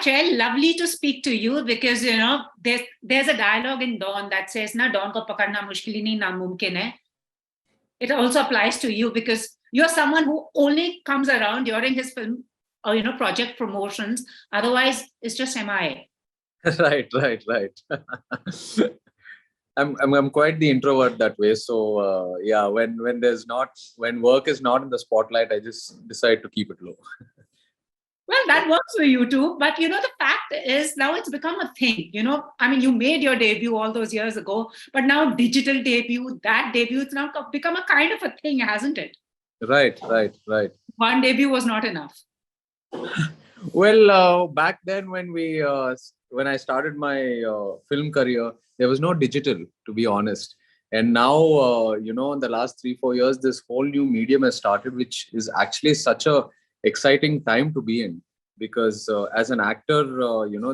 Achal, lovely to speak to you because, there's a dialogue in Dawn that says, na Dawn ko pakadna mushkil hi nahi namumkin hai. It also applies to you because you're someone who only comes around during his film or, project promotions. Otherwise, it's just MIA. Right. I'm quite the introvert that way. So yeah, when work is not in the spotlight, I just decide to keep it low. Well, that works for you too. But the fact is now it's become a thing. You made your debut all those years ago, but now digital debut, that debut, it's now become a kind of a thing, hasn't it? Right. One debut was not enough. Well, back then when I started my film career, there was no digital, to be honest. And now, in the last 3-4 years, this whole new medium has started, which is actually such a exciting time to be in, because as an actor,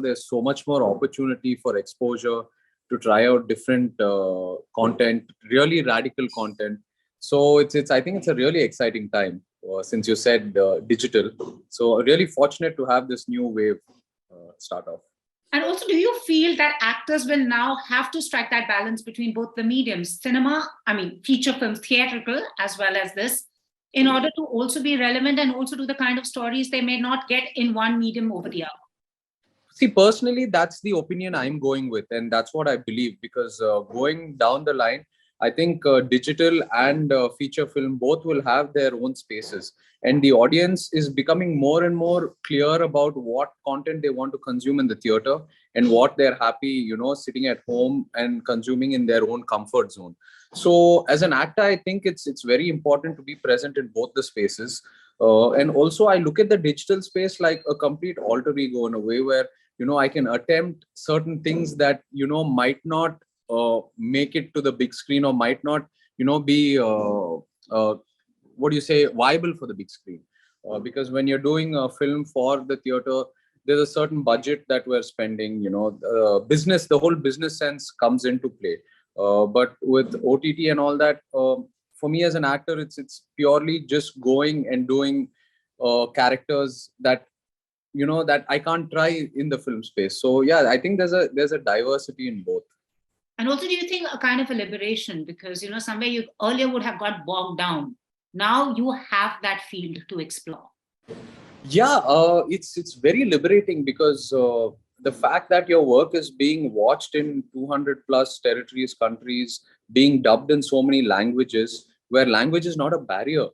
there's so much more opportunity for exposure to try out different content, really radical content. So I think it's a really exciting time since you said digital. So really fortunate to have this new wave start off. And also, do you feel that actors will now have to strike that balance between both the mediums, feature films, theatrical, as well as this, in order to also be relevant and also do the kind of stories they may not get in one medium over the other? See, personally, that's the opinion I'm going with, and that's what I believe, because going down the line, I think digital and feature film both will have their own spaces, and the audience is becoming more and more clear about what content they want to consume in the theater and what they're happy, sitting at home and consuming in their own comfort zone. So, as an actor, I think it's very important to be present in both the spaces. And also, I look at the digital space like a complete alter ego in a way where I can attempt certain things that might not make it to the big screen, or might not be viable for the big screen, because when you're doing a film for the theater, there's a certain budget that we're spending. The whole business sense comes into play. But with OTT and all that, for me as an actor, it's purely just going and doing characters that that I can't try in the film space. So yeah, I think there's a diversity in both. And also, do you think a kind of a liberation, because somewhere you earlier would have got bogged down, now you have that field to explore? Yeah, it's very liberating, because the fact that your work is being watched in 200 plus territories, countries, being dubbed in so many languages, where language is not a barrier.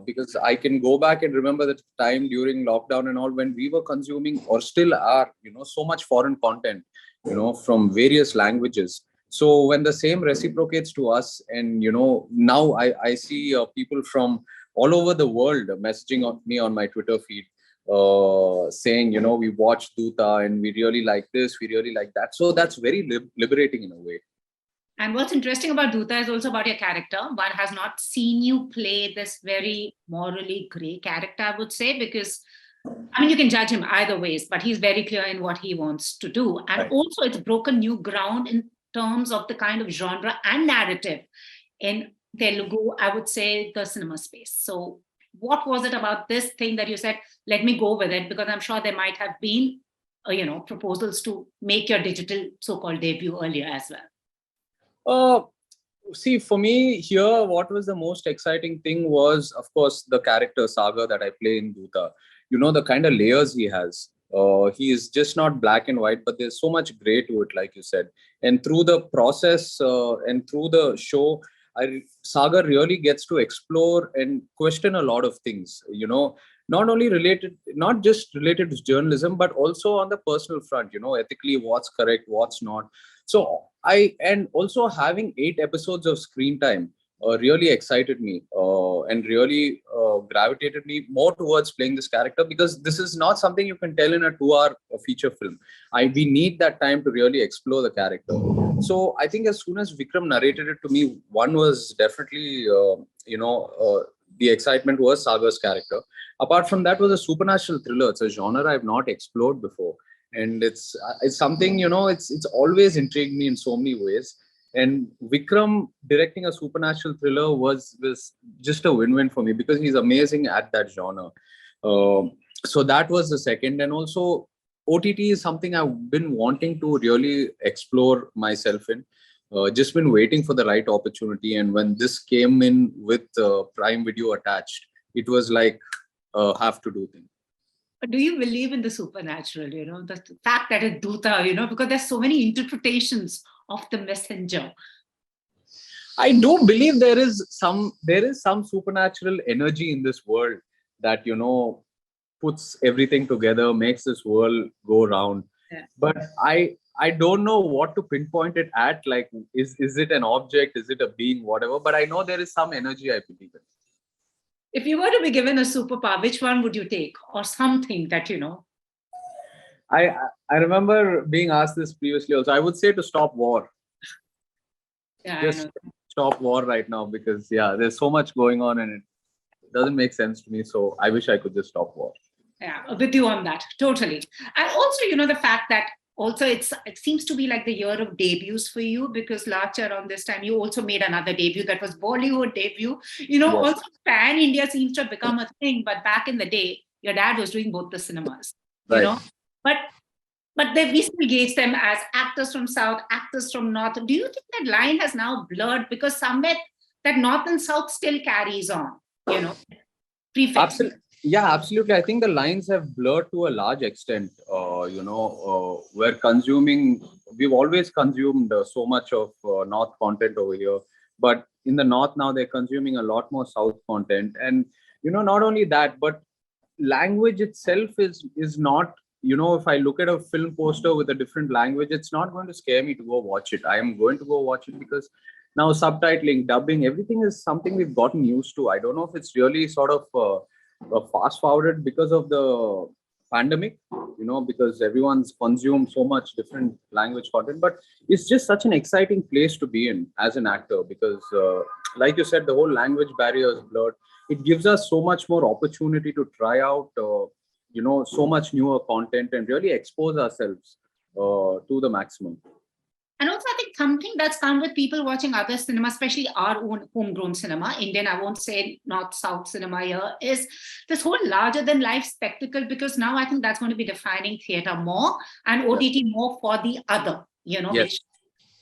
Because I can go back and remember the time during lockdown and all, when we were consuming, or still are, so much foreign content, from various languages. So when the same reciprocates to us, and now I see people from all over the world messaging me on my Twitter feed, saying, we watched Dhootha and we really like this, we really like that. So that's very liberating in a way. And what's interesting about Dhootha is also about your character. One has not seen you play this very morally grey character, I would say, because you can judge him either ways, but he's very clear in what he wants to do. And right. Also, it's broken new ground in terms of the kind of genre and narrative in Telugu, I would say, the cinema space. So what was it about this thing that you said, let me go with it? Because I'm sure there might have been, proposals to make your digital so-called debut earlier as well. See, for me here, what was the most exciting thing was, of course, the character Saga that I play in Dhootha. The kind of layers he has. He is just not black and white, but there's so much gray to it, like you said. And through the process and through the show, Saga really gets to explore and question a lot of things, not just related to journalism, but also on the personal front, ethically what's correct, what's not. So and also having 8 episodes of screen time really excited me and really gravitated me more towards playing this character, because this is not something you can tell in a 2-hour feature film. We need that time to really explore the character. So I think as soon as Vikram narrated it to me, one was definitely, the excitement was Saga's character. Apart from that, was a supernatural thriller. It's a genre I've not explored before. And it's something, it's always intrigued me in so many ways. And Vikram directing a supernatural thriller was just a win-win for me, because he's amazing at that genre. So that was the second. And also, OTT is something I've been wanting to really explore myself in. Just been waiting for the right opportunity, and when this came in with Prime Video attached, it was like have to do thing. Do you believe in the supernatural? The fact that it's dhootha, because there's so many interpretations of the messenger. I do believe there is some supernatural energy in this world that puts everything together, makes this world go round. Yeah. But I don't know what to pinpoint it at. Like, is it an object? Is it a being? Whatever. But I know there is some energy, I believe in. If you were to be given a superpower, which one would you take? Or something that. I I remember being asked this previously also. I would say to stop war. Yeah, I Just know. stop war right now, because yeah, there's so much going on and it doesn't make sense to me. So I wish I could just stop war. Yeah, with you on that, totally. And also, the fact that also it seems to be like the year of debuts for you, because last year around this time you also made another debut that was Bollywood debut. Yes. Also Pan India seems to have become a thing, but back in the day, your dad was doing both the cinemas. You Right. know, but we still gauge them as actors from South, actors from North. Do you think that line has now blurred, because somewhere that North and South still carries on? You know, prefix. Absolutely. Yeah, absolutely. I think the lines have blurred to a large extent. We're consuming, we've always consumed so much of North content over here. But in the North now, they're consuming a lot more South content. And, not only that, but language itself is not, if I look at a film poster with a different language, it's not going to scare me to go watch it. I am going to go watch it because now subtitling, dubbing, everything is something we've gotten used to. I don't know if it's really sort of fast forwarded because of the pandemic, because everyone's consumed so much different language content. But it's just such an exciting place to be in as an actor, because like you said, the whole language barrier is blurred. It gives us so much more opportunity to try out so much newer content and really expose ourselves to the maximum. And also, I think something that's come with people watching other cinema, especially our own homegrown cinema, Indian, I won't say North South cinema here, is this whole larger than life spectacle, because now I think that's going to be defining theater more and Yes. OTT more for the other, Yes.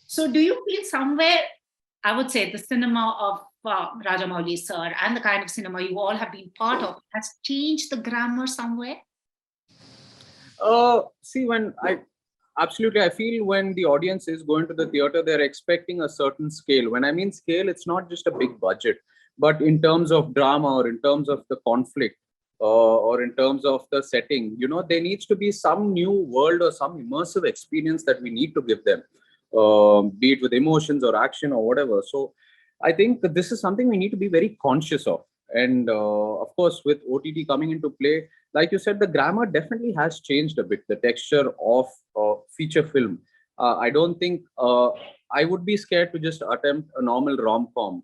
So do you feel somewhere, I would say the cinema of Rajamouli sir and the kind of cinema you all have been part of has changed the grammar somewhere? See, when I absolutely, I feel when the audience is going to the theater, they're expecting a certain scale. When I mean scale, it's not just a big budget, but in terms of drama or in terms of the conflict or in terms of the setting, there needs to be some new world or some immersive experience that we need to give them, be it with emotions or action or whatever. So I think that this is something we need to be very conscious of. And of course, with OTT coming into play, like you said, the grammar definitely has changed a bit. The texture of feature film. I don't think I would be scared to just attempt a normal rom-com,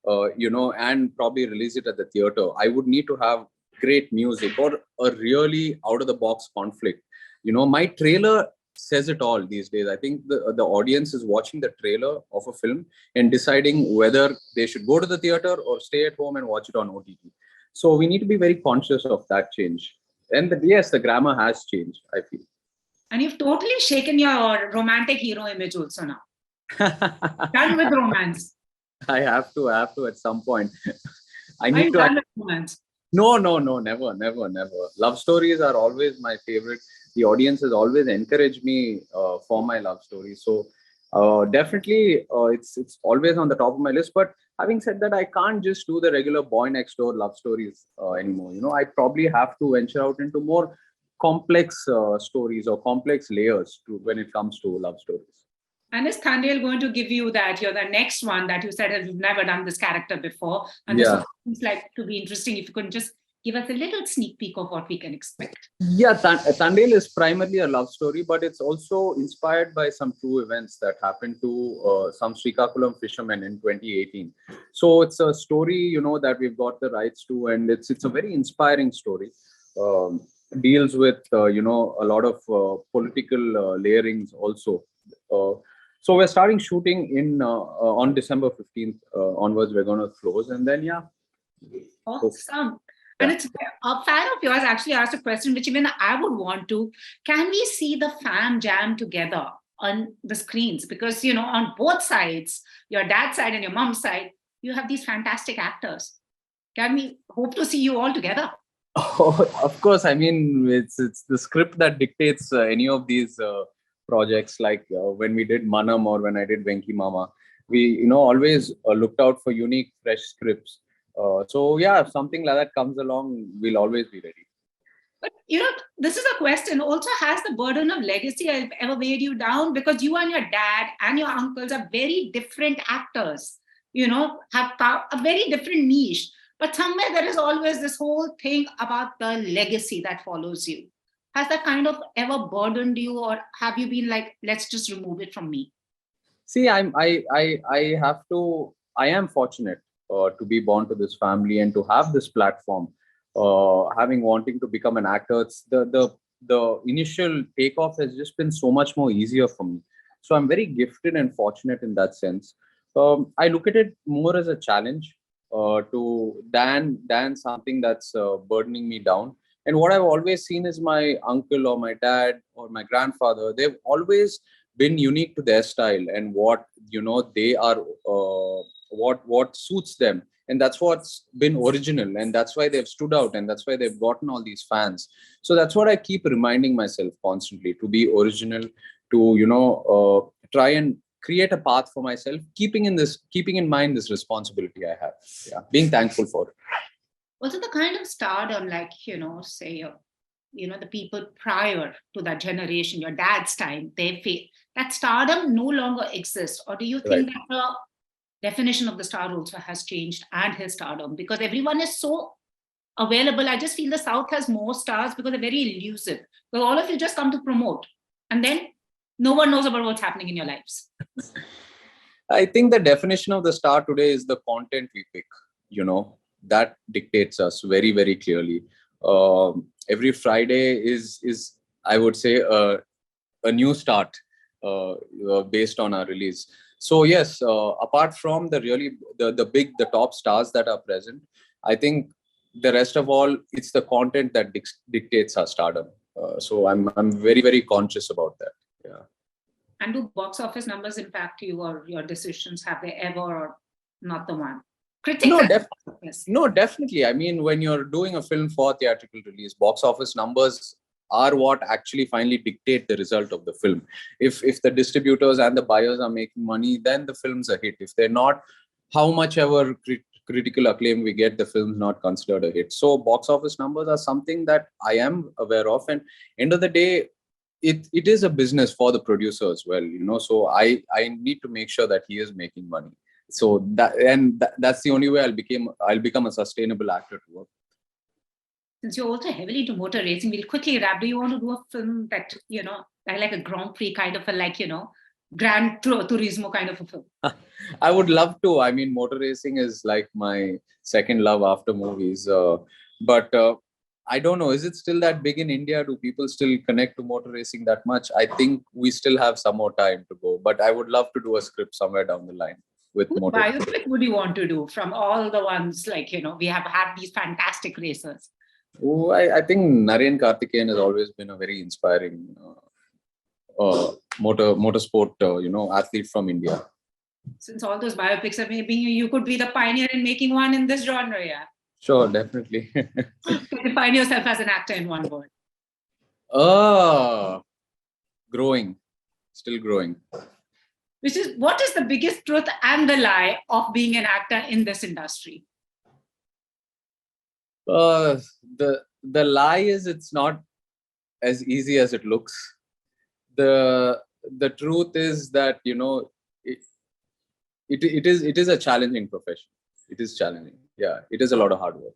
and probably release it at the theater. I would need to have great music or a really out-of-the-box conflict. My trailer says it all these days. I think the audience is watching the trailer of a film and deciding whether they should go to the theater or stay at home and watch it on OTT. So we need to be very conscious of that change. And yes, the grammar has changed, I feel. And you've totally shaken your romantic hero image also now. Done with romance. I have to at some point. I Are need you to. done with romance? No, no, no, never, never, never. Love stories are always my favorite. The audience has always encouraged me for my love stories. So definitely, it's always on the top of my list. But having said that, I can't just do the regular boy next door love stories anymore. I probably have to venture out into more complex stories or complex layers when it comes to love stories. And is Thandel going to give you that? You're the next one that you said has never done this character before. And this Yeah. seems like to be interesting. If you could just give us a little sneak peek of what we can expect. Yeah, Thandel is primarily a love story, but it's also inspired by some true events that happened to some Srikakulam fishermen in 2018. So it's a story, that we've got the rights to, and it's a very inspiring story. Deals with, a lot of political layerings also. So we're starting shooting in on December 15th onwards. We're going to close, and then yeah. Awesome. And Yeah. it's a fan of yours actually asked a question which even I would want to. Can we see the fam jam together on the screens? Because, on both sides, your dad's side and your mom's side, you have these fantastic actors. Can we hope to see you all together? Oh, of course. I mean, it's the script that dictates any of these projects. Like when we did Manam or when I did Venki Mama, we always looked out for unique, fresh scripts. So yeah, if something like that comes along, we'll always be ready. But this is a question. Also, has the burden of legacy ever weighed you down? Because you and your dad and your uncles are very different actors. Have a very different niche. But somewhere there is always this whole thing about the legacy that follows you. Has that kind of ever burdened you, or have you been like, let's just remove it from me? See, I have to. I am fortunate to be born to this family and to have this platform. Having wanting to become an actor, it's the initial takeoff has just been so much more easier for me. So I'm very gifted and fortunate in that sense. I look at it more as a challenge to than something that's burdening me down. And what I've always seen is my uncle or my dad or my grandfather. They've always been unique to their style and what they are, what suits them, and that's what's been original, and that's why they've stood out, and that's why they've gotten all these fans. So that's what I keep reminding myself constantly, to be original, to try and create a path for myself, keeping in mind this responsibility I have. Yeah, being thankful for it. Also, the kind of stardom, like, say, the people prior to that generation, your dad's time, they feel that stardom no longer exists? Or do you Right. think that the definition of the star also has changed and his stardom? Because everyone is so available. I just feel the South has more stars because they're very elusive. Because all of you just come to promote. And then no one knows about what's happening in your lives. I think the definition of the star today is the content we pick. That dictates us very, very clearly. Every Friday is I would say a new start based on our release. So yes, apart from the top stars that are present, I think the rest of all, it's the content that dictates our stardom. So I'm very, very conscious about that. Yeah. And do box office numbers impact you or your decisions? Have they ever, or not the one? Critics No, yes. no, definitely. I mean, when you're doing a film for theatrical release, box office numbers are what actually finally dictate the result of the film. If the distributors and the buyers are making money, then the film's a hit. If they're not, how much ever critical acclaim we get, the film's not considered a hit. So box office numbers are something that I am aware of. And end of the day, it is a business for the producer as well. So I need to make sure that he is making money. So that's the only way I'll become a sustainable actor to work. Since you're also heavily into motor racing, we'll quickly wrap. Do you want to do a film that, like a Grand Prix kind of a, like, Gran Turismo kind of a film? I would love to. I mean, motor racing is like my second love after movies. But I don't know. Is it still that big in India? Do people still connect to motor racing that much? I think we still have some more time to go. But I would love to do a script somewhere down the line with Whose motor. biopic would you want to do from all the ones, like, we have had these fantastic racers? Oh, I think Naren Karthikeyan has always been a very inspiring motorsport, athlete from India. Since all those biopics are maybe you could be the pioneer in making one in this genre, yeah. Sure, definitely. Define yourself as an actor in one word. Growing, still growing. What is the biggest truth and the lie of being an actor in this industry? The lie is it's not as easy as it looks. The truth is that it is a challenging profession. It is challenging. Yeah, it is a lot of hard work.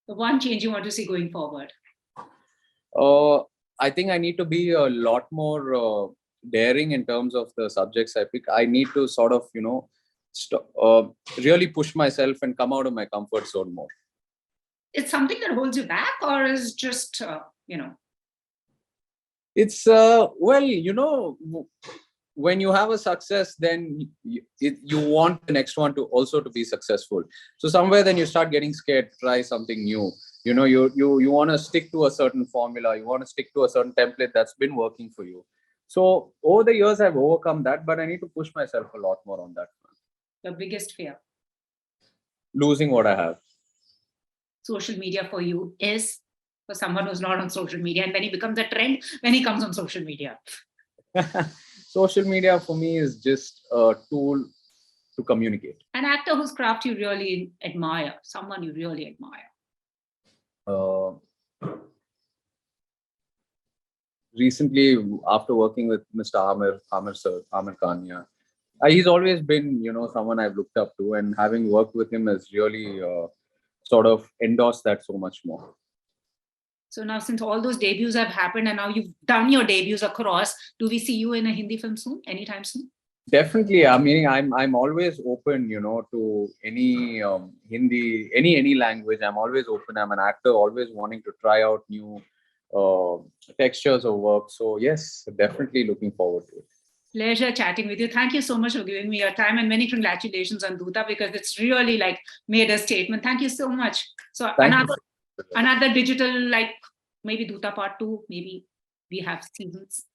The one change you want to see going forward? I think I need to be a lot more daring in terms of the subjects I pick. I need to sort of really push myself and come out of my comfort zone more. It's something that holds you back, or is just It's when you have a success, then you want the next one to also to be successful. So somewhere then you start getting scared to try something new. You want to stick to a certain formula, you want to stick to a certain template that's been working for you. So over the years I've overcome that, but I need to push myself a lot more on that front. The biggest fear? Losing what I have. Social media for you is, for someone who's not on social media, and then he becomes a trend when he comes on social media. Social media for me is just a tool to communicate. An actor whose craft you really admire, someone you really admire. Recently, after working with Mr. Amir Khan, yeah, he's always been, someone I've looked up to, and having worked with him has really sort of endorsed that so much more. So now, since all those debuts have happened, and now you've done your debuts across, do we see you in a Hindi film soon, anytime soon? Definitely. I mean, I'm always open, to any Hindi, any language. I'm always open. I'm an actor, always wanting to try out new textures of work. So yes, definitely looking forward to it. Pleasure chatting with you. Thank you so much for giving me your time, and many congratulations on Dhootha, because it's really like made a statement. Thank you so much. So another digital, like maybe Dhootha Part 2, maybe we have seasons.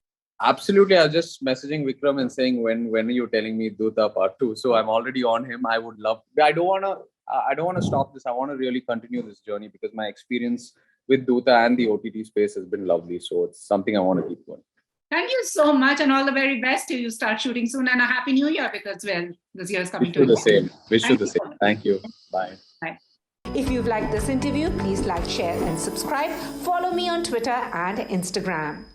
Absolutely. I was just messaging Vikram and saying, when are you telling me Dhootha Part 2? So I'm already on him. I would love. I don't want to stop this. I want to really continue this journey, because my experience with Dhootha and the OTT space has been lovely. So it's something I want to keep going. Thank you so much, and all the very best till you start shooting soon, and a happy new year, because this year is coming to an end. Wish you the same. Thank you. Bye. Bye. If you've liked this interview, please like, share, and subscribe. Follow me on Twitter and Instagram.